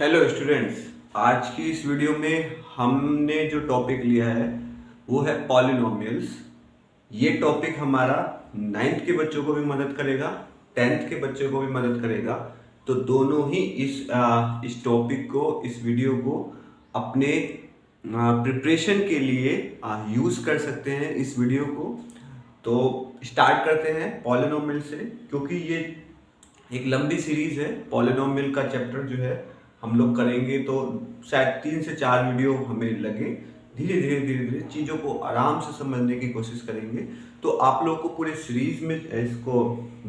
Hello students. आज की इस वीडियो में हमने जो टॉपिक लिया है वो है पॉलिनोमियल्स। ये टॉपिक हमारा 9th के बच्चों को भी मदद करेगा, 10th के बच्चों को भी मदद करेगा। तो दोनों ही इस टॉपिक को, इस वीडियो को अपने प्रिपरेशन के लिए यूज़ कर सकते हैं इस वीडियो को। तो स्टार्ट करते हैं पॉलिनोमियल से, क्योंकि ये एक लंबी सीरीज है। पॉलिनोमियल का चैप्टर जो है हम लोग करेंगे तो शायद 3 से 4 वीडियो हमें लगे। धीरे धीरे धीरे धीरे चीज़ों को आराम से समझने की कोशिश करेंगे। तो आप लोग को पूरे सीरीज में इसको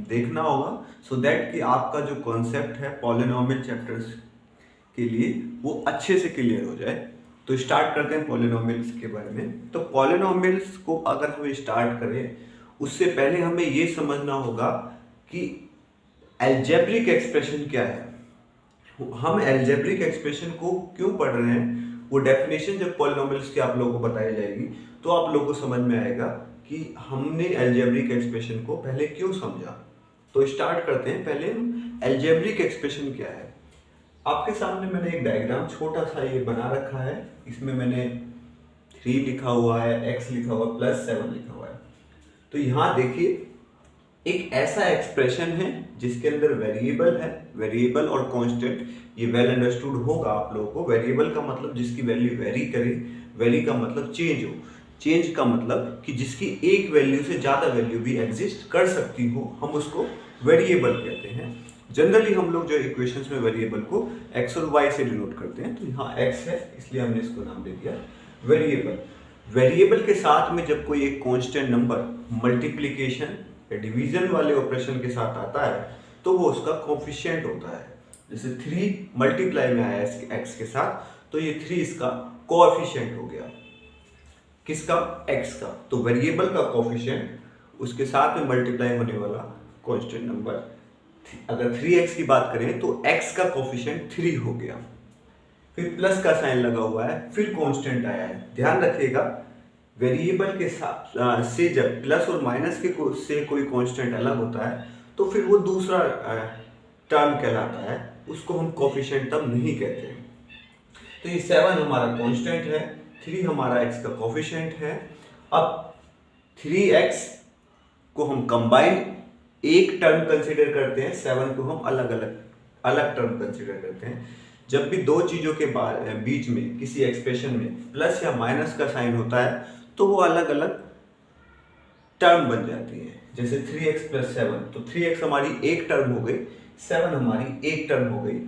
देखना होगा, सो दैट कि आपका जो कॉन्सेप्ट है पॉलिनोमियल चैप्टर्स के लिए वो अच्छे से क्लियर हो जाए। तो स्टार्ट करते हैं पॉलिनोमियल्स के बारे में। तो पॉलिनोमियल्स को अगर हम स्टार्ट करें, उससे पहले हमें ये समझना होगा कि अलजेब्रिक एक्सप्रेशन क्या है। हम अलजेब्रिक एक्सप्रेशन को क्यों पढ़ रहे हैं, वो डेफिनेशन जब पॉलिनोमियल्स की आप लोगों को बताई जाएगी तो आप लोगों को समझ में आएगा कि हमने अलजेब्रिक एक्सप्रेशन को पहले क्यों समझा। तो स्टार्ट करते हैं। पहले हम अलजेब्रिक एक्सप्रेशन क्या है। आपके सामने मैंने एक डायग्राम छोटा सा ये बना रखा है। इसमें मैंने 3 लिखा हुआ है, x लिखा हुआ है, +7 लिखा हुआ है। तो यहाँ देखिए, एक ऐसा एक्सप्रेशन है जिसके अंदर वेरिएबल है, वेरिएबल और कांस्टेंट। ये वेल अंडरस्टूड होगा आप लोगों को। वेरिएबल का मतलब जिसकी वैल्यू वेरी करे, वेरी का मतलब चेंज हो, चेंज का मतलब कि जिसकी एक वैल्यू से ज़्यादा वैल्यू भी एग्जिस्ट कर सकती हो, हम उसको वेरिएबल कहते हैं। जनरली हम लोग जो इक्वेशंस में वेरिएबल को x और y से डिनोट करते हैं। तो यहाँ x है इसलिए हमने इसको नाम दे दिया वेरिएबल। वेरिएबल के साथ में जब कोई एक कांस्टेंट नंबर मल्टीप्लिकेशन डिवीजन वाले ऑपरेशन के साथ आता है तो वो उसका कोफिशिएंट होता है। जैसे 3 मल्टीप्लाई में आया x के साथ, तो ये 3 इसका कोएफिशिएंट हो गया। किसका? x का। तो वेरिएबल का कोफिशिएंट उसके साथ में मल्टीप्लाई होने वाला कांस्टेंट नंबर। अगर 3x की बात करें तो x का कोफिशिएंट 3 हो गया। फिर प्लस का साइन लगा हुआ है, फिर कांस्टेंट आया है। ध्यान रखिएगा, वेरिएबल के साथ से जब प्लस और माइनस के से कोई कांस्टेंट अलग होता है तो फिर वो दूसरा टर्म कहलाता है, उसको हम कोफिशिएंट टर्म नहीं कहते हैं। तो ये 7 हमारा कांस्टेंट है, 3 हमारा x का कोफिशिएंट है। अब 3x को हम कंबाइन एक टर्म कंसीडर करते हैं, 7 को हम अलग टर्म कंसीडर करते हैं। जब भी दो चीजों के बीच में किसी एक्सप्रेशन में प्लस या माइनस का साइन होता है तो वो अलग अलग टर्म बन जाती है। जैसे 3x + 7, तो 3x हमारी एक टर्म हो गई, 7 हमारी एक टर्म हो गई।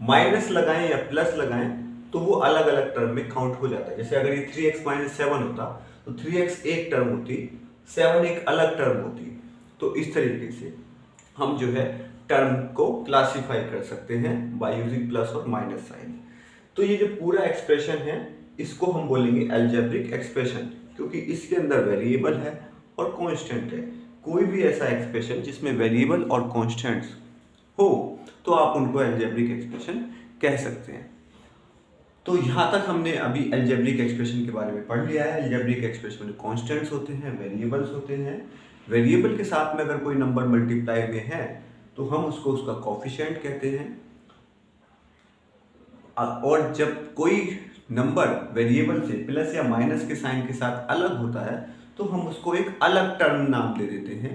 माइनस लगाएं या प्लस लगाएं तो वो अलग अलग टर्म में काउंट हो जाता है। जैसे अगर ये 3x - 7 होता तो 3x एक टर्म होती, 7 एक अलग टर्म होती। तो इस तरीके से हम जो है टर्म को क्लासिफाई कर सकते हैं बाय यूजिंग प्लस और माइनस साइन। तो ये जो पूरा एक्सप्रेशन है इसको हम बोलेंगे अलजेब्रिक एक्सप्रेशन, क्योंकि इसके अंदर वेरिएबल है और कांस्टेंट है। कोई भी ऐसा एक्सप्रेशन जिसमें वेरिएबल और कांस्टेंट्स हो तो आप उनको अलजेब्रिक एक्सप्रेशन कह सकते हैं। तो यहाँ तक हमने अभी अलजेब्रिक एक्सप्रेशन के बारे में पढ़ लिया है। अलजेब्रिक एक्सप्रेशन में कांस्टेंट्स होते हैं, वेरिएबल्स होते हैं। वेरिएबल के साथ में अगर कोई नंबर मल्टीप्लाई में है तो हम उसको उसका कोफिशिएंट कहते हैं। और जब कोई नंबर वेरिएबल से प्लस या माइनस के साइन के साथ अलग होता है तो हम उसको एक अलग टर्म नाम दे देते हैं।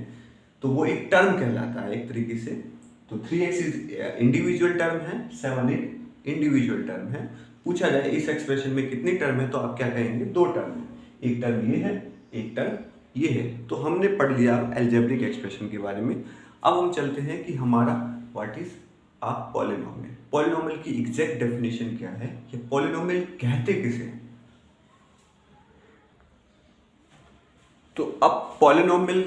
तो वो एक टर्म कहलाता है एक तरीके से। तो 3x इंडिविजुअल टर्म है, 7 एक इंडिविजुअल टर्म है। पूछा जाए इस एक्सप्रेशन में कितनी टर्म है तो आप क्या कहेंगे? 2 टर्म है। एक टर्म ये है, एक टर्म ये है। तो हमने पढ़ लिया अलजेब्रिक एक्सप्रेशन के बारे में। अब हम चलते हैं कि हमारा what is a polynomial. Polynomial की एग्जैक्ट डेफिनेशन क्या है, ये पॉलिनोमियल कहते किसे हैं। तो अब पॉलिनोमियल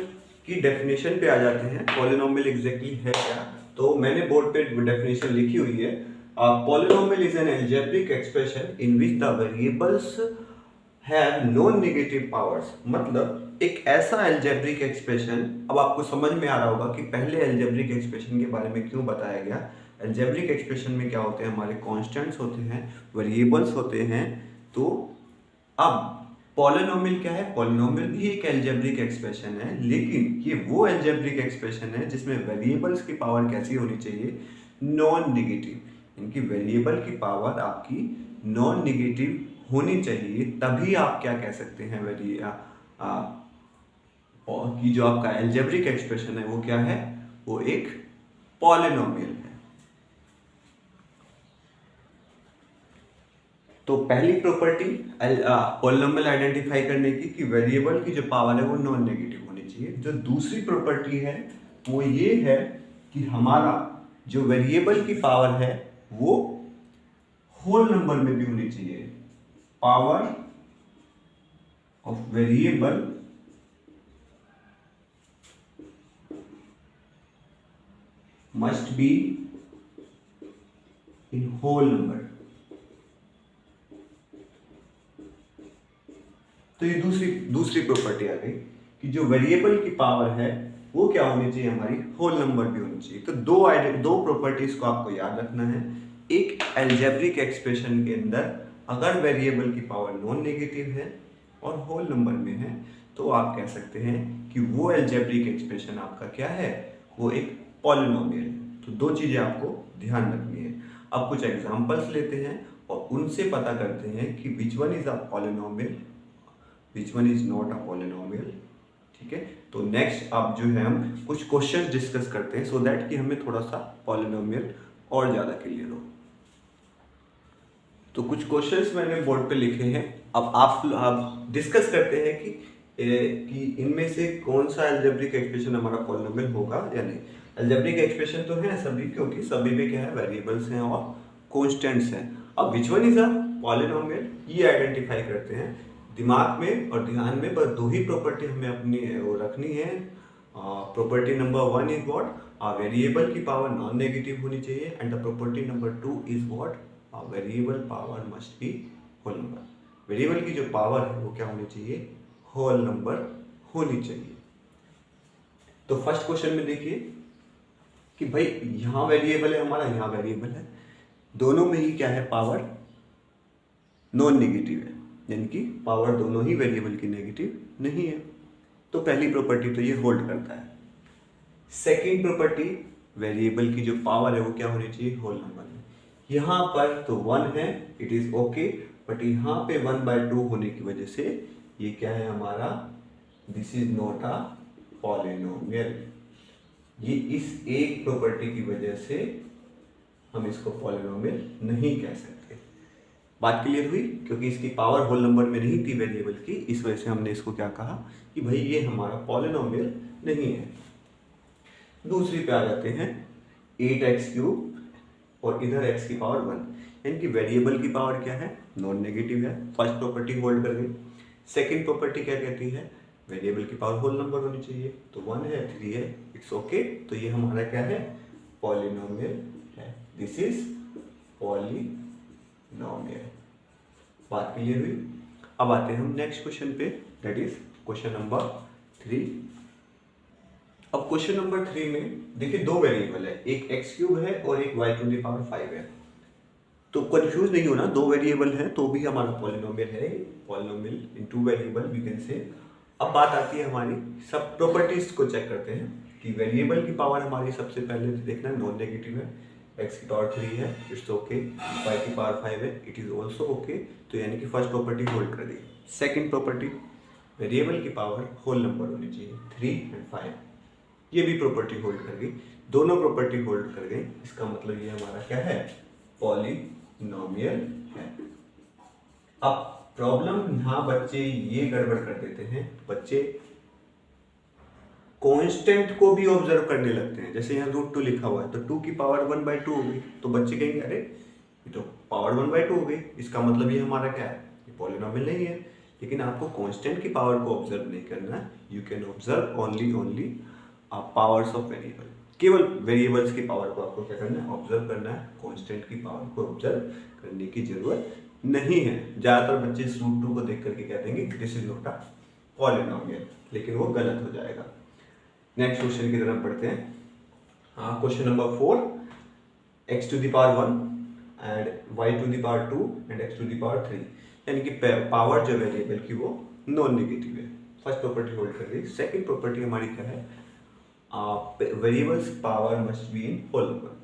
की डेफिनेशन पे आ जाते हैं। पॉलिनोमियल एग्जैक्टली है क्या? तो मैंने बोर्ड पे डेफिनेशन लिखी हुई है। Polynomial is an algebraic expression in which the variables have non negative powers. मतलब एक ऐसा अलजेब्रिक एक्सप्रेशन, अब आपको समझ में आ रहा होगा कि पहले अलजेब्रिक एक्सप्रेशन के बारे में क्यों बताया गया। अलजेब्रिक एक्सप्रेशन में क्या होते हैं, हमारे कांस्टेंट्स होते हैं, वेरिएबल्स होते हैं। तो अब पॉलिनोमियल क्या है? पॉलिनोमियल भी एक अलजेब्रिक एक्सप्रेशन है, लेकिन ये वो अलजेब्रिक एक्सप्रेशन है जिसमें वेरिएबल्स की पावर कैसी होनी चाहिए? Non negative. इनकी वेरिएबल की पावर आपकी नॉन नेगेटिव होनी चाहिए, तभी आप क्या कह सकते हैं कि जो आपका एल्जेब्रिक एक्सप्रेशन है वो क्या है, वो एक पॉलिनोमियल है। तो पहली प्रॉपर्टी पॉलिनोमियल आइडेंटिफाई करने की कि वेरिएबल की जो पावर है वो नॉन नेगेटिव होनी चाहिए। जो दूसरी प्रॉपर्टी है वो ये है कि हमारा जो वेरिएबल की पावर है वो होल नंबर में भी होनी चाहिए। Power of variable must be in whole number. तो ये दूसरी प्रॉपर्टी आ गई कि जो वेरिएबल की पावर है वो क्या होनी चाहिए, हमारी होल नंबर भी होनी चाहिए। तो दो प्रॉपर्टीज को आपको याद रखना है। एक एल्जेब्रिक एक्सप्रेशन के अंदर अगर वेरिएबल की पावर नॉन नेगेटिव है और होल नंबर में है तो आप कह सकते हैं कि वो एल्जेब्रिक एक्सप्रेशन आपका क्या है, वो एक पॉलिनोमियल है। तो दो चीजें आपको ध्यान रखनी है। अब कुछ एग्जांपल्स लेते हैं और उनसे पता करते हैं कि which one is a polynomial, which one is not a polynomial. ठीक है, तो नेक्स्ट अब जो है हम कुछ क्वेश्चन डिस्कस करते हैं सो दैट कि हमें थोड़ा सा पॉलिनोमियल और ज़्यादा क्लियर हो। तो कुछ क्वेश्चंस मैंने बोर्ड पे लिखे हैं, अब आप डिस्कस करते हैं कि इनमें से कौन सा एल्जेब्रिक एक्सप्रेशन हमारा पॉलिनोमियल होगा या नहीं। एल्जेब्रिक एक्सप्रेशन तो है सभी, क्योंकि सभी में क्या है, वेरिएबल्स हैं और कॉन्स्टेंट्स हैं। अब which one is a polynomial ये आइडेंटिफाई करते हैं। दिमाग में और ध्यान में बस दो ही प्रॉपर्टी हमें अपनी वो रखनी है। Property number 1 is what, variable की पावर नॉन नेगेटिव होनी चाहिए, and the property number 2 is what, variable power must be whole number. Variable की जो पावर है वो क्या होनी चाहिए, होल नंबर होनी चाहिए। तो फर्स्ट क्वेश्चन में देखिए कि भाई यहाँ वेरिएबल है हमारा, यहाँ वेरिएबल है, दोनों में ही क्या है, पावर नॉन नेगेटिव है, यानी कि पावर दोनों ही वेरिएबल की नेगेटिव नहीं है। तो पहली प्रॉपर्टी तो ये होल्ड करता है। सेकेंड प्रॉपर्टी, वेरिएबल की जो पावर है वो क्या होनी चाहिए, होल नंबर में। यहाँ पर तो 1 है, इट इज ओके, बट यहाँ पे 1/2 होने की वजह से ये क्या है हमारा, this is not a polynomial. ये इस एक प्रॉपर्टी की वजह से हम इसको पॉलिनोमियल नहीं कह सकते। बात क्लियर हुई, क्योंकि इसकी पावर होल नंबर में नहीं थी वेरिएबल की, इस वजह से हमने इसको क्या कहा कि भाई ये हमारा पॉलिनोमियल नहीं है। दूसरी पे आ जाते हैं, 8x³ और इधर x की पावर 1, यानी कि वेरिएबल की पावर क्या है, नॉन नेगेटिव है। फर्स्ट प्रॉपर्टी होल्ड कर गई। सेकेंड प्रॉपर्टी क्या कहती है, वेरिएबल की पावर होल नंबर होनी चाहिए। तो 1 है, 3 है, इट्स ओके। तो ये हमारा क्या है, पॉलिनोमियल है। This is polynomial. बात क्लियर हुई। अब आते हैं हम नेक्स्ट क्वेश्चन पे, दैट इज क्वेश्चन नंबर 3। अब क्वेश्चन नंबर 3 में देखिए दो वेरिएबल है, एक x³ है और एक y⁵ है। तो कंफ्यूज नहीं होना, दो वेरिएबल है तो भी हमारा पॉलिनोमियल है, polynomial in two variable we can say. अब बात आती है हमारी, सब प्रॉपर्टीज को चेक करते हैं कि वेरिएबल की पावर हमारी सबसे पहले देखना नॉन नेगेटिव है, x की पावर 3 है, इट्स ओके, y की पावर 5 है, इट इज ऑल्सो ओके। तो यानी कि फर्स्ट प्रॉपर्टी होल्ड कर दी। सेकेंड प्रॉपर्टी, वेरिएबल की पावर होल नंबर होनी चाहिए, 3 और 5, ये भी प्रॉपर्टी होल्ड कर गई। दोनों प्रॉपर्टी होल्ड कर गई, इसका मतलब ये हमारा क्या है, पॉलिनोमियल है। अब प्रॉब्लम यहाँ बच्चे ये गड़बड़ कर देते हैं, बच्चे कांस्टेंट को भी ऑब्जर्व करने लगते हैं। जैसे यहाँ √2 लिखा हुआ है तो 2 की पावर 1/2 हो गई, तो बच्चे कहेंगे अरे ये तो पावर 1/2 हो गई, इसका मतलब ये हमारा क्या है, ये पॉलिनोमियल नहीं है। लेकिन आपको कांस्टेंट की पावर को ऑब्जर्व नहीं करना है, you can observe only powers of variable. केवल वेरिएबल्स की पावर को आपको क्या करना है, ऑब्जर्व करना है, कांस्टेंट की पावर को ऑब्जर्व करने की जरूरत नहीं है। ज्यादातर बच्चे इस √2 को देख करके कह देंगे this is not a polynomial, लेकिन वो गलत हो जाएगा। नेक्स्ट क्वेश्चन की तरफ बढ़ते हैं। हाँ, question number 4, x⁵1 and y⁵2 and x⁵3, यानी कि पावर जो वेरिएबल की वो नॉन नेगेटिव है। फर्स्ट प्रॉपर्टी होल्ड कर दी। सेकंड प्रॉपर्टी हमारी क्या है, variables power must be in whole number.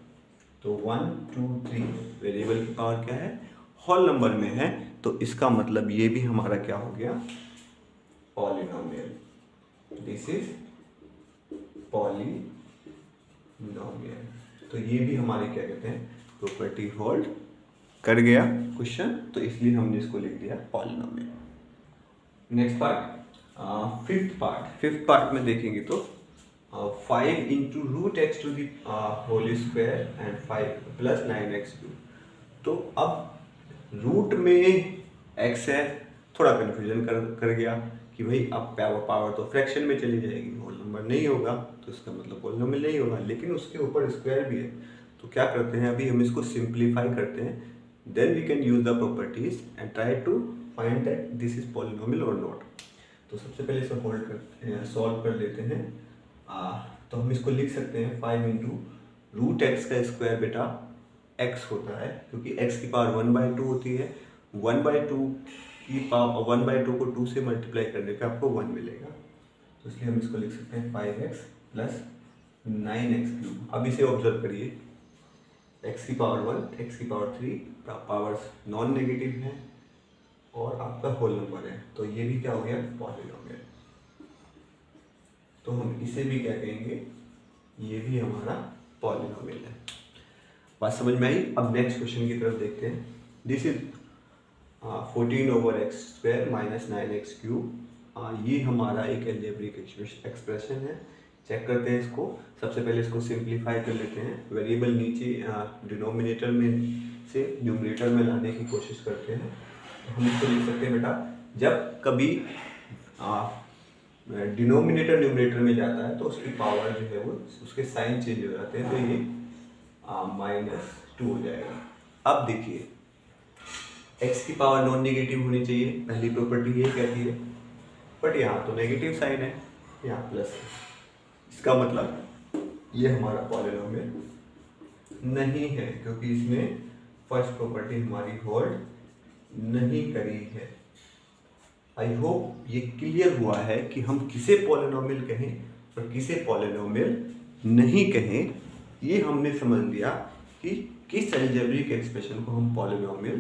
तो 1 2 3 वेरिएबल की पावर क्या है, होल नंबर में है, तो इसका मतलब ये भी हमारा क्या हो गया, पॉलिनोमियल। This is polynomial. तो ये भी हमारे क्या कहते हैं, प्रॉपर्टी होल्ड कर गया क्वेश्चन, तो इसलिए हमने इसको लिख दिया polynomial. Next part, fifth part में देखेंगे तो 5 into root x to the whole square and 5 plus 9x²। तो अब रूट में x है, थोड़ा कन्फ्यूजन कर गया कि भाई अब पावर तो फ्रैक्शन में चली जाएगी, होल नंबर नहीं होगा, तो इसका मतलब पॉलिनोमियल नहीं होगा, लेकिन उसके ऊपर स्क्वायर भी है। तो क्या करते हैं, अभी हम इसको सिंप्लीफाई करते हैं, then we can use the properties and try to find that this is polynomial और नॉट। तो सबसे पहले इसे सॉल्व कर लेते हैं। तो हम इसको लिख सकते हैं 5 इंटू रूट एक्स का स्क्वायर बेटा x होता है, क्योंकि x की पावर 1/2 होती है, 1/2 की पावर 1/2 को 2 से मल्टीप्लाई करने पे आपको 1 मिलेगा, तो इसलिए हम इसको लिख सकते हैं 5x प्लस 9x³। अब इसे ऑब्जर्व करिए, x की पावर 1, x की पावर 3, पावर्स नॉन नेगेटिव है और आपका होल नंबर है, तो ये भी क्या हो गया, पॉलिनोमियल। तो हम इसे भी क्या कहेंगे, ये भी हमारा पॉलिनोमियल है। बात समझ में आई? अब नेक्स्ट क्वेश्चन की तरफ देखते हैं। This is 14/x² minus 9x³। ये हमारा एक अलजेब्रिक एक्सप्रेशन है। चेक करते हैं इसको। सबसे पहले इसको सिंप्लीफाई कर लेते हैं। वेरिएबल नीचे डिनोमिनेटर में से न्यूमरेटर में लाने की कोशिश करते हैं। तो हम इसको लिख सकते हैं बेटा, जब कभी डिनोमिनेटर न्यूमरेटर में जाता है तो उसकी पावर जो है वो उसके साइन चेंज हो जाते हैं, तो ये -2 हो जाएगा। अब देखिए, x की पावर नॉन नेगेटिव होनी चाहिए, पहली प्रॉपर्टी ये कहती है, बट यहाँ तो नेगेटिव साइन है, यहाँ प्लस है। इसका मतलब ये हमारा पॉलिनोमियल नहीं है, क्योंकि इसमें फर्स्ट प्रॉपर्टी हमारी होल्ड नहीं करी है। आई होप ये क्लियर हुआ है कि हम किसे पॉलिनोमियल कहें और किसे पॉलिनोमियल नहीं कहें। ये हमने समझ लिया कि किस अलजेब्रिक एक्सप्रेशन को हम पॉलिनोमियल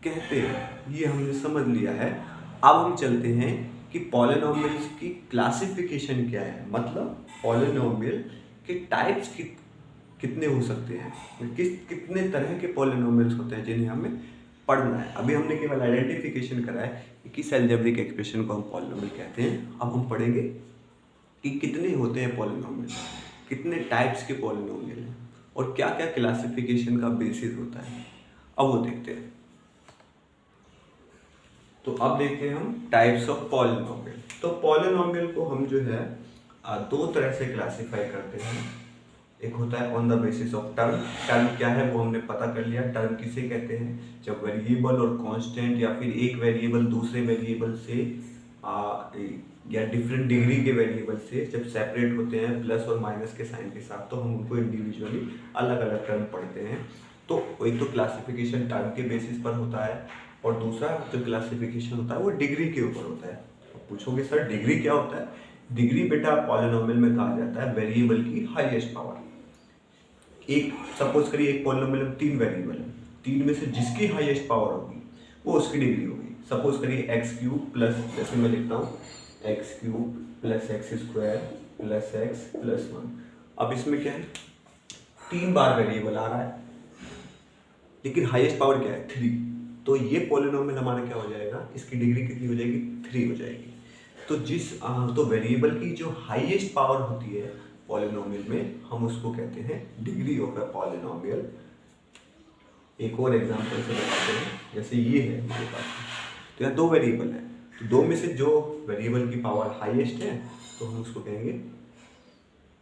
कहते हैं, ये हमने समझ लिया है। अब हम चलते हैं कि पॉलिनोमियल्स की क्लासिफिकेशन क्या है, मतलब पॉलिनोमियल के टाइप्स कितने हो सकते हैं, कितने तरह के पॉलिनोमियल्स होते हैं जिन्हें हमें पढ़ना है। अभी हमने केवल आइडेंटिफिकेशन करा है कि किस अलजेब्रिक एक्सप्रेशन को हम पॉलिनोमियल कहते हैं। अब हम पढ़ेंगे कि कितने होते हैं पॉलिनोमियल, कितने टाइप्स के पॉलिनोमियल हैं और क्या क्या क्लासिफिकेशन का बेसिस होता है। अब वो देखते हैं। तो अब देखते हैं हम टाइप्स ऑफ पॉलिनोमियल। तो पॉलिनोमियल को हम जो है दो तरह से क्लासिफाई करते हैं। एक होता है on the basis of term. Term क्या है वो हमने पता कर लिया। टर्म किसे कहते हैं, जब वेरिएबल और कांस्टेंट या फिर एक वेरिएबल दूसरे वेरिएबल से या डिफरेंट डिग्री के वेरिएबल से जब सेपरेट होते हैं प्लस और माइनस के साइन के साथ, तो हम उनको इंडिविजुअली अलग अलग टर्म पढ़ते हैं। तो एक तो क्लासिफिकेशन टर्म के बेसिस पर होता है और दूसरा जो क्लासिफिकेशन होता है वो डिग्री के ऊपर होता है। तो पूछोगे सर डिग्री क्या होता है? डिग्री बेटा पॉलिनोमियल में कहा जाता है वेरिएबल की हाईएस्ट पावर। एक सपोज करिए एक पॉलिनोमियल में 3 वेरिएबल है, 3 में से जिसकी हाईएस्ट पावर होगी वो उसकी डिग्री होगी। सपोज करिए x³ प्लस, जैसे मैं लिखता हूँ x³ plus x² plus x plus 1। अब इसमें क्या है, 3 बार वेरिएबल आ रहा है लेकिन हाईएस्ट पावर क्या है, 3। तो ये पॉलिनोमियल हमारा क्या हो जाएगा, इसकी डिग्री कितनी हो जाएगी, 3 हो जाएगी। तो तो वेरिएबल की जो हाईएस्ट पावर होती है पॉलिनोमियल में, हम उसको कहते हैं डिग्री ऑफ अ पॉलिनोमियल। एक और एग्जांपल से बताते हैं, जैसे ये है हमारे पास, तो यहाँ 2 वेरिएबल है, तो 2 में से जो वेरिएबल की पावर हाईएस्ट है तो हम उसको कहेंगे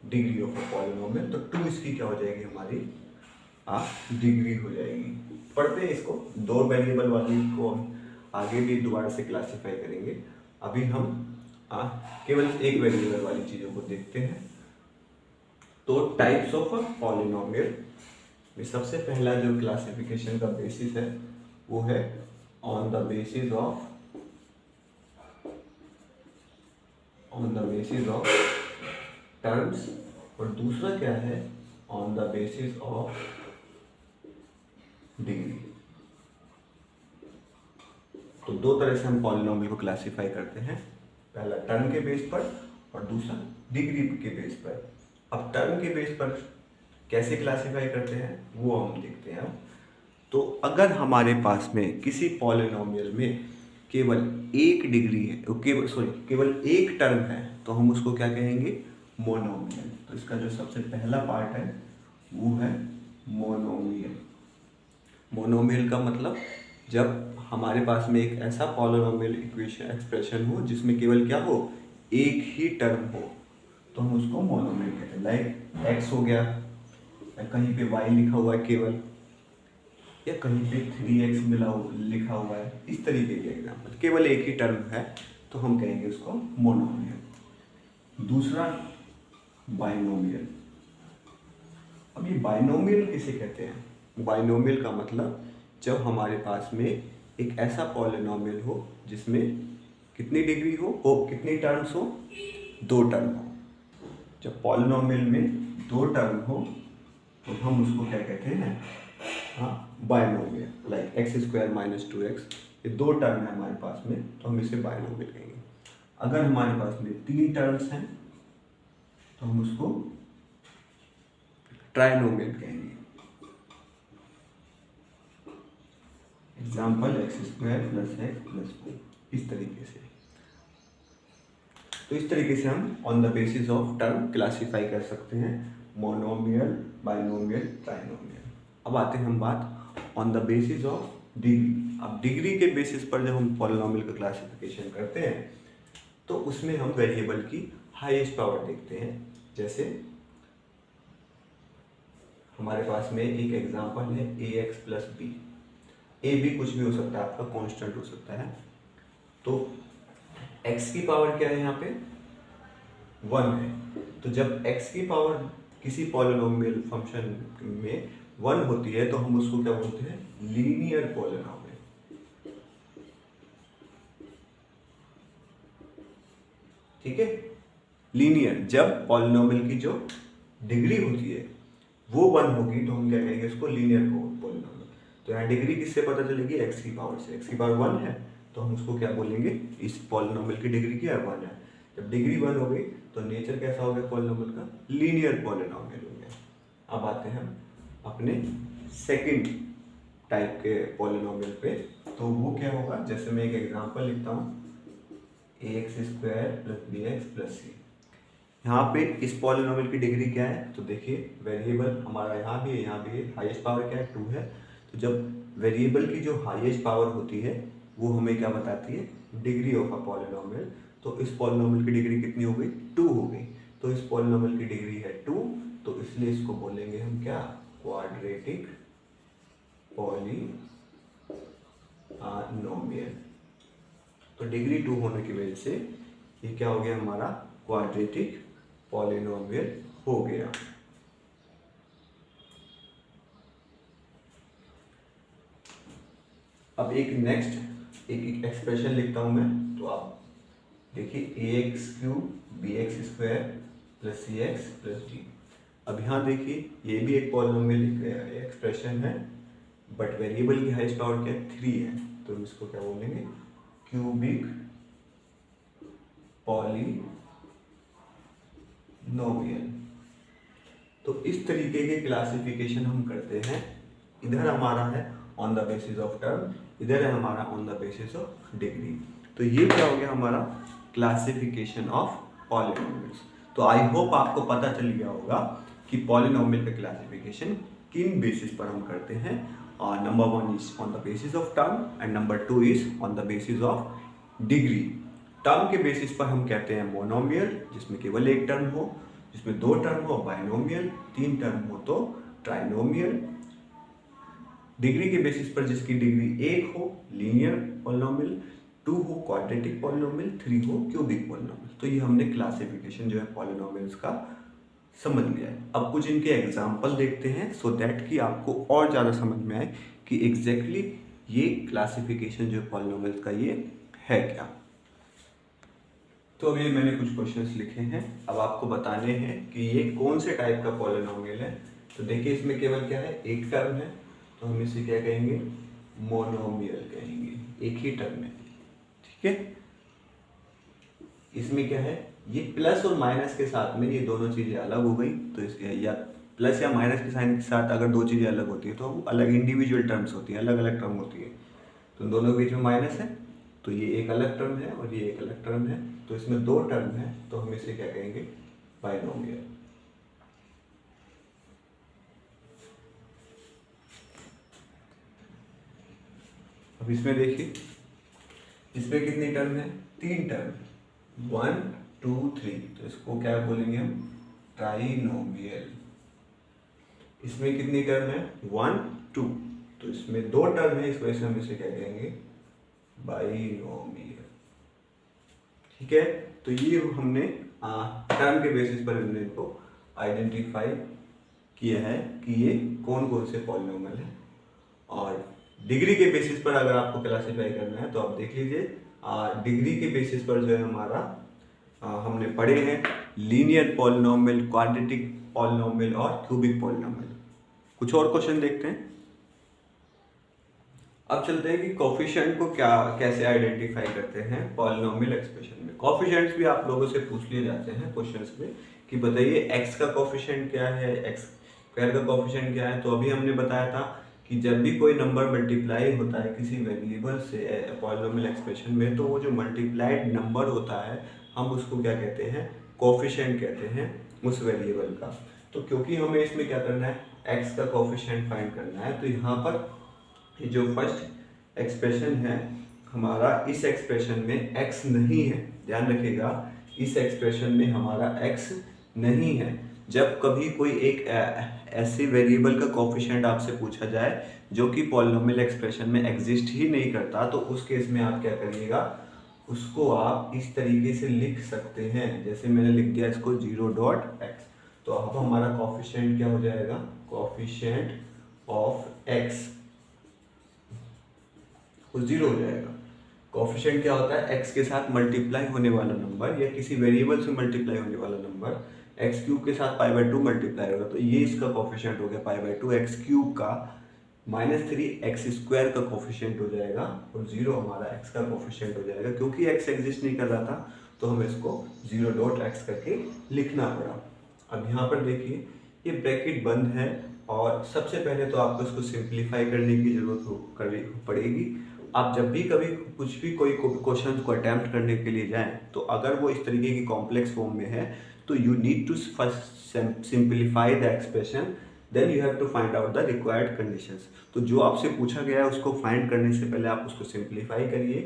डिग्री ऑफ अ पॉलिनोमियल। तो 2 इसकी क्या हो जाएगी, हमारी डिग्री हो जाएगी। पढ़ते हैं इसको। 2 वेरिएबल वाली को हम आगे भी दोबारा से क्लासीफाई करेंगे। अभी हम केवल एक वेरिएबल वाली चीज़ों को देखते हैं। तो टाइप्स ऑफ पॉलिनोमियल में सबसे पहला जो क्लासिफिकेशन का बेसिस है वो है on the basis of terms, और दूसरा क्या है, on the basis of degree. तो दो तरह से हम पॉलिनोमियल को क्लासिफाई करते हैं, पहला टर्म के बेस पर और दूसरा डिग्री के बेस पर। अब टर्म के बेस पर कैसे क्लासिफाई करते हैं वो हम देखते हैं। तो अगर हमारे पास में किसी पॉलिनोमियल में केवल एक डिग्री है, केवल एक टर्म है, तो हम उसको क्या कहेंगे, मोनोमियल। तो इसका जो सबसे पहला पार्ट है वो है मोनोमियल। मोनोमियल का मतलब जब हमारे पास में एक ऐसा पॉलिनोमियल इक्वेशन एक्सप्रेशन हो जिसमें केवल क्या हो, एक ही टर्म हो, तो हम उसको मोनोमियल कहते हैं। लाइक एक्स हो गया, या कहीं पे वाई लिखा हुआ है केवल, या कहीं पे 3x लिखा हुआ है, इस तरीके के एग्जाम्पल, केवल एक ही टर्म है तो हम कहेंगे उसको मोनोमियल। दूसरा बाइनोमियल। अब ये बाइनोमियल किसे कहते हैं? बाइनोमियल का मतलब जब हमारे पास में एक ऐसा पॉलिनोमियल हो जिसमें कितनी डिग्री हो, कितनी टर्म्स हो, दो टर्म हो। जब पॉलिनोमियल में दो टर्म हो तो हम उसको क्या कहते हैं, बाइनोमियल। लाइक x² - 2x, ये दो टर्म है हमारे पास में, तो हम इसे बाइनोमियल कहेंगे। अगर हमारे पास में तीन टर्म्स हैं तो हम उसको ट्राइनोमियल कहेंगे। एग्जाम्पल x² + x + 4, इस तरीके से। तो इस तरीके से हम on the basis of term classify कर सकते हैं, मोनोमियल, बाइनोमियल, ट्राइनोमियल। अब आते हैं हम बात on the basis of degree. अब डिग्री के बेसिस पर जब हम पॉलिनोमियल का क्लासिफिकेशन करते हैं तो उसमें हम वेरिएबल की हाईएस्ट पावर देखते हैं। जैसे हमारे पास में एक एग्जांपल है ax + b। ए भी कुछ भी हो सकता है, आपका कांस्टेंट हो सकता है। तो x की पावर क्या है, यहाँ पे 1 है। तो जब x की पावर किसी पॉलिनोमियल फंक्शन में 1 होती है तो हम उसको क्या बोलते हैं, लीनियर पॉलिनोमियल। ठीक है, लीनियर। जब पॉलिनोमियल की जो डिग्री होती है वो 1 होगी तो हम क्या कहेंगे इसको, लीनियर पॉलिनोमियल। तो यहाँ डिग्री किससे पता चलेगी, x की पावर से। x की पावर 1 है तो हम उसको क्या बोलेंगे, इस पॉलिनोमियल की डिग्री क्या है, 1 है। जब डिग्री 1 हो गई तो नेचर कैसा हो गया पॉलिनोमियल का, लीनियर पॉलिनोमियल हो गया। अब आते हैं हम अपने सेकंड टाइप के पॉलिनोमियल पे। तो वो क्या होगा, जैसे मैं एक एग्जांपल लिखता हूँ, ax² + bx + c। यहाँ पे इस पॉलिनोमियल की डिग्री क्या है, तो देखिए वेरिएबल हमारा यहाँ भी है, यहाँ भी है। हाईएस्ट पावर क्या है, 2 है। तो जब वेरिएबल की जो हाईएस्ट पावर होती है वो हमें क्या बताती है, डिग्री ऑफ अ पॉलिनोमियल। तो इस पॉलिनोमियल की डिग्री कितनी हो गई, 2 हो गई। तो इस पॉलिनोमियल की डिग्री है 2, तो इसलिए इसको बोलेंगे हम क्या, क्वाड्रेटिक पॉलिनोमियल। तो डिग्री 2 होने की वजह से ये क्या हो गया, हमारा क्वाड्रेटिक पॉलिनोमियल हो गया। अब एक नेक्स्ट एक एक्सप्रेशन लिखता हूं मैं, तो आप देखिए ax³ bx² + cx + d। अब यहाँ देखिए ये भी एक पॉलिनोमियल एक्सप्रेशन है, बट वेरिएबल की हाईएस्ट पावर क्या है, 3 है। तो हम इसको क्या बोलेंगे, क्यूबिक पॉलिनोमियल। तो इस तरीके के क्लासिफिकेशन हम करते हैं। इधर हमारा है on the basis of term, इधर है हमारा on the basis of degree. तो ये क्या हो गया हमारा क्लासिफिकेशन ऑफ पॉलिनोमियल्स। तो आई होप आपको पता चल गया होगा कि पॉलिनोमियल का क्लासिफिकेशन किन बेसिस पर हम करते हैं। Number 1 is on the basis of term and number 2 is on the basis of degree. Term के बेसिस पर हम कहते हैं मोनोमियल, जिसमें केवल एक टर्म हो, जिसमें 2 टर्म हो बाइनोमियल, 3 टर्म हो तो ट्राइनोमियल। डिग्री के बेसिस पर जिसकी डिग्री 1 हो लीनियर पॉलिनोमियल, 2 हो क्वाड्रेटिक पॉलिनोमियल, 3 हो क्यूबिक पॉलिनोमियल। तो ये हमने क्लासिफिकेशन जो है पॉलिनोमियल्स का समझ लिया है। अब कुछ इनके एग्जाम्पल देखते हैं सो दैट कि आपको और ज़्यादा समझ में आए कि एग्जैक्टली ये क्लासिफिकेशन जो पॉलिनोमियल्स का ये है क्या। तो अभी मैंने कुछ क्वेश्चंस लिखे हैं, अब आपको बताने हैं कि ये कौन से टाइप का पॉलिनोमियल है। तो देखिए इसमें केवल क्या है, एक टर्म है, तो हम इसे क्या कहेंगे, मोनोमियल कहेंगे, एक ही टर्म है। ठीक है, इसमें क्या है, ये प्लस और माइनस के साथ में ये दोनों चीज़ें अलग हो गई, तो इसके या प्लस या माइनस के साइन के साथ अगर दो चीज़ें अलग होती है तो वो अलग इंडिविजुअल टर्म्स होती है, अलग अलग टर्म होती है। तो दोनों के बीच में माइनस है, तो ये एक अलग टर्म है और ये एक अलग टर्म है, तो इसमें दो टर्म है, तो हम इसे क्या कहेंगे, बाइनोमियल। अब इसमें देखिए, इसमें कितनी टर्म है, तीन टर्म, 1 2 3, तो इसको क्या बोलेंगे हम, ट्राइनोमियल। इसमें कितनी टर्म है, 1 2, तो इसमें दो टर्म है, इस वजह से हम इसे क्या कहेंगे, बाइनोमियल। ठीक है, तो ये हमने टर्म के बेसिस पर हमने इनको आइडेंटिफाई किया है कि ये कौन कौन से पॉलिनोमियल है। और डिग्री के बेसिस पर अगर आपको क्लासिफाई करना है तो आप देख लीजिए, डिग्री के बेसिस पर जो है हमारा हमने पढ़े हैं लीनियर पॉलिनोमियल, क्वाड्रेटिक पॉलिनोमियल और क्यूबिक पॉलिनोमियल। कुछ और क्वेश्चन देखते हैं। अब चलते हैं कि कोफिशिएंट को कैसे आइडेंटिफाई करते हैं पॉलिनोमियल एक्सप्रेशन में। कोफिशिएंट्स भी आप लोगों से पूछ लिए जाते हैं क्वेश्चंस में कि बताइए एक्स का कोफिशिएंट क्या है, एक्स स्क्वायर का कोफिशिएंट क्या है। तो अभी हमने बताया था कि जब भी कोई नंबर मल्टीप्लाई होता है किसी वेरिएबल से पॉलिनोमियल एक्सप्रेशन में, तो वो जो मल्टीप्लाइड नंबर होता है हम उसको क्या कहते हैं, कोफिशिएंट कहते हैं उस वेरिएबल का। तो क्योंकि हमें इसमें क्या करना है, एक्स का कोफिशिएंट फाइंड करना है, तो यहाँ पर ये जो फर्स्ट एक्सप्रेशन है हमारा, इस एक्सप्रेशन में x नहीं है, ध्यान रखिएगा, इस एक्सप्रेशन में हमारा x नहीं है। जब कभी कोई एक ऐसे वेरिएबल का कोफिशिएंट आपसे पूछा जाए जो कि पॉलिनोमियल एक्सप्रेशन में एग्जिस्ट ही नहीं करता, तो उस केस में आप क्या करिएगा, उसको आप इस तरीके से लिख सकते हैं, जैसे मैंने लिख दिया इसको 0.x। तो अब हमारा कोफिशिएंट क्या हो जाएगा, कोफिशिएंट ऑफ x वो 0 हो जाएगा। कोफिशिएंट क्या होता है, x के साथ मल्टीप्लाई होने वाला नंबर या किसी वेरिएबल से मल्टीप्लाई होने वाला नंबर एक्स क्यूब के साथ π/2 मल्टीप्लाई होगा, तो ये इसका कोफिशिएंट हो गया π/2, एक्स क्यूब का -3 एक्स स्क्वायर का कोफिशिएंट हो जाएगा और 0 हमारा x का कोफिशिएंट हो जाएगा। क्योंकि x एग्जिस्ट नहीं कर रहा था तो हमें इसको 0.x करके लिखना पड़ा। अब यहाँ पर देखिए ये ब्रैकेट बंद है और सबसे पहले तो आपको इसको सिंप्लीफाई करने की जरूरत पड़ेगी। आप जब भी कभी कुछ भी कोई क्वेश्चन को अटेम्प्ट करने के लिए जाएं, तो अगर वो इस तरीके की कॉम्प्लेक्स फॉर्म में है तो you need to first simplify the expression, then you have to find out the required conditions. तो जो आपसे पूछा गया है उसको फाइंड करने से पहले आप उसको सिंप्लीफाई करिए,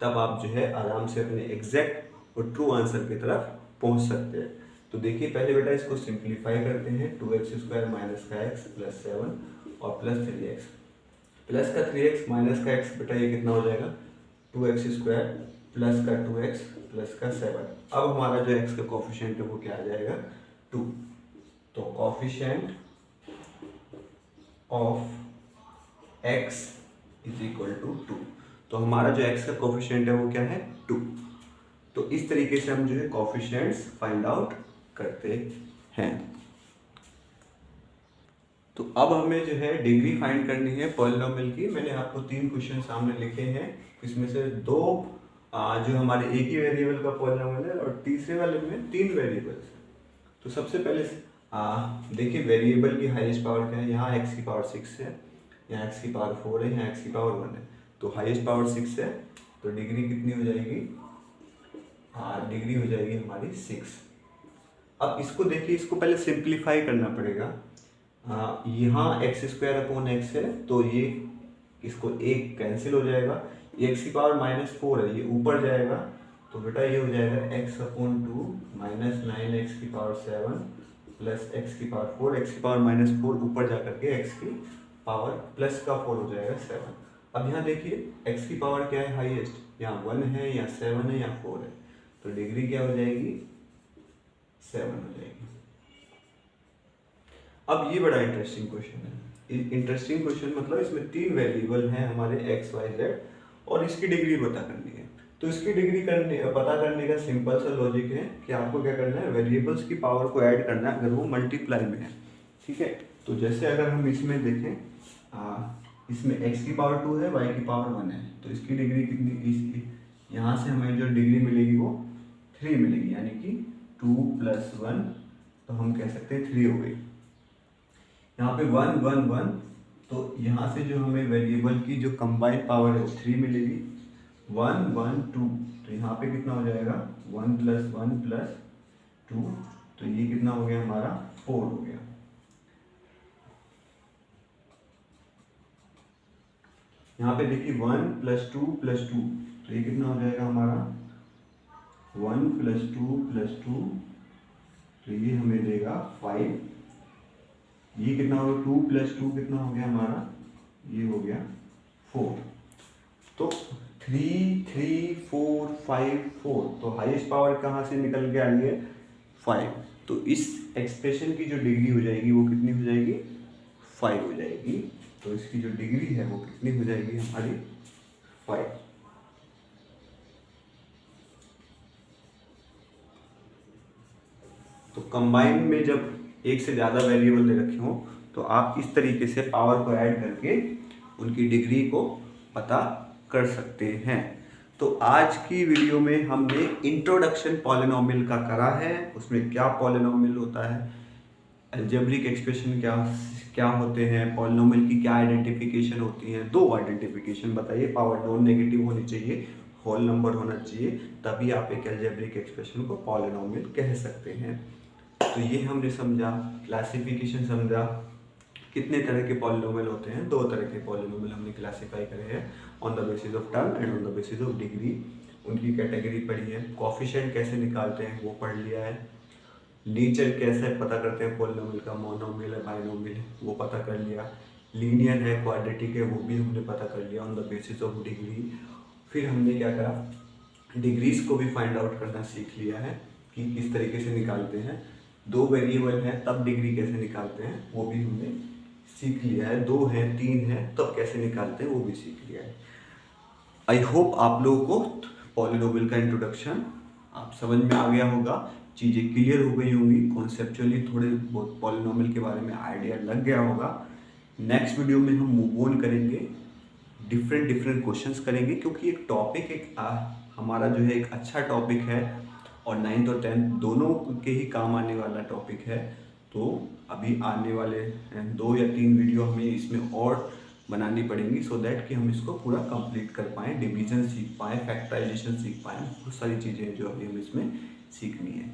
तब आप जो है आराम से अपने एग्जैक्ट और ट्रू आंसर की तरफ पहुंच सकते हैं। तो देखिए पहले बेटा इसको सिंप्लीफाई करते हैं, 2x² माइनस का x प्लस 7 और प्लस 3x, प्लस का 3x माइनस का x, बेटा ये कितना हो जाएगा, 2x² प्लस का 2x प्लस का 7। अब हमारा जो x का कोफिशिएंट है वो क्या आ जाएगा, 2। तो coefficient of x is equal to 2। तो हमारा जो x का कोफिशिएंट है वो क्या है, 2। तो इस तरीके से हम जो है कोफिशिएंट्स फाइंड आउट करते हैं। तो अब हमें जो है डिग्री फाइंड करनी है पॉलिनोमियल की। मैंने आपको 3 क्वेश्चन सामने लिखे हैं, इसमें से 2 जो हमारे एक ही वेरिएबल का पॉलिनोमियल है और तीसरे वाले में 3 वेरिएबल्स हैं। तो सबसे पहले देखिए वेरिएबल की हाईएस्ट पावर क्या है, यहाँ x की पावर 6 है, यहाँ x की पावर 4 है, यहाँ x की पावर 1 है। तो हाईएस्ट पावर 6 है, तो डिग्री कितनी हो जाएगी, डिग्री हो जाएगी हमारी 6। अब इसको देखिए, इसको पहले सिंप्लीफाई करना पड़ेगा। यहाँ x² x है, तो ये इसको एक कैंसिल हो जाएगा, x की पावर -4 है, ये ऊपर जाएगा, तो बेटा ये हो जाएगा x/2 माइनस 9x की पावर 7 प्लस x की पावर 4, x की पावर -4 ऊपर जा करके x की पावर प्लस का 4 हो जाएगा 7। अब यहाँ देखिए x की पावर क्या है हाईएस्ट, यहाँ 1 है, यहाँ 7 है, यहाँ 4 है, तो डिग्री क्या हो जाएगी, 7 हो जाएगी। अब ये बड़ा इंटरेस्टिंग क्वेश्चन है। इंटरेस्टिंग क्वेश्चन मतलब इसमें 3 वेरिएबल हैं हमारे x, y, z और इसकी डिग्री पता करनी है। तो इसकी डिग्री पता करने का सिंपल सा लॉजिक है कि आपको क्या करना है, वेरिएबल्स की पावर को ऐड करना है अगर वो मल्टीप्लाई में है। ठीक है, तो जैसे अगर हम इसमें देखें इसमें x की पावर 2 है, y की पावर 1 है, तो इसकी डिग्री कितनी, इसकी यहाँ से हमें जो डिग्री मिलेगी वो 3 मिलेगी, यानी कि 2 + 1, तो हम कह सकते हैं 3 हो गई। यहाँ पे 1 1 1, तो यहाँ से जो हमें वेरिएबल की जो कंबाइंड पावर है वो 3 मिलेगी। 1 1 2, तो यहाँ पे कितना हो जाएगा 1 + 1 + 2, तो ये कितना हो गया हमारा 4 हो गया। यहाँ पे देखिए 1 + 2 + 2, तो ये कितना हो जाएगा हमारा 1 + 2 + 2, तो ये हमें देगा 5। ये कितना होगा 2 + 2 कितना हो गया हमारा, ये हो गया 4। तो 3 3 4 5 4, तो हाईएस्ट पावर कहाँ से निकल के आ रही है 5, तो इस एक्सप्रेशन की जो डिग्री हो जाएगी वो कितनी हो जाएगी 5 हो जाएगी। तो इसकी जो डिग्री है वो कितनी हो जाएगी हमारी 5। तो कंबाइन में जब एक से ज़्यादा वेरिएबल दे रखे हो तो आप इस तरीके से पावर को ऐड करके उनकी डिग्री को पता कर सकते हैं। तो आज की वीडियो में हमने इंट्रोडक्शन पॉलिनोमियल का करा है, उसमें क्या पॉलिनोमियल होता है, अलजेब्रिक एक्सप्रेशन क्या होते हैं, पॉलिनोमियल की क्या आइडेंटिफिकेशन होती है। 2 आइडेंटिफिकेशन बताइए, पावर नॉन नेगेटिव होनी चाहिए, होल नंबर होना चाहिए, तभी आप एक अलजेब्रिक एक्सप्रेशन को पॉलिनोमियल कह सकते हैं। तो ये हमने समझा, क्लासिफिकेशन समझा, कितने तरह के पॉलिनोमियल होते हैं। 2 तरह के पॉलिनोमियल हमने क्लासीफाई करे हैं, on the basis of term and on the basis of degree, उनकी कैटेगरी पढ़ी है। कोफिशिएंट कैसे निकालते हैं वो पढ़ लिया है। नेचर कैसे पता करते हैं पॉलिनोमियल का, मोनोमियल है बाइनोमियल है वो पता कर लिया। लीनियर है क्वाड्रेटिक है वो भी हमने पता कर लिया on the basis of degree. फिर हमने क्या करा, डिग्रीज को भी फाइंड आउट करना सीख लिया है कि किस तरीके से निकालते हैं। 2 वेरिएबल है तब डिग्री कैसे निकालते हैं वो भी हमने सीख लिया है। 2 है 3 है तब कैसे निकालते हैं वो भी सीख लिया है। आई होप आप लोगों को पॉलिनोमियल का इंट्रोडक्शन आप समझ में आ गया होगा, चीज़ें क्लियर हो गई होंगी, कॉन्सेप्चुअली थोड़े बहुत पॉलिनोमियल के बारे में आइडिया लग गया होगा। नेक्स्ट वीडियो में हम मूव ऑन करेंगे, डिफरेंट क्वेश्चंस करेंगे, क्योंकि एक टॉपिक हमारा जो है एक अच्छा टॉपिक है और 9th और 10th दोनों के ही काम आने वाला टॉपिक है। तो अभी आने वाले 2 या 3 वीडियो हमें इसमें और बनानी पड़ेंगी, सो दैट कि हम इसको पूरा कंप्लीट कर पाएँ, डिवीजन सीख पाएँ, फैक्टराइजेशन सीख पाएँ, बहुत सारी चीज़ें जो अभी हम इसमें सीखनी है।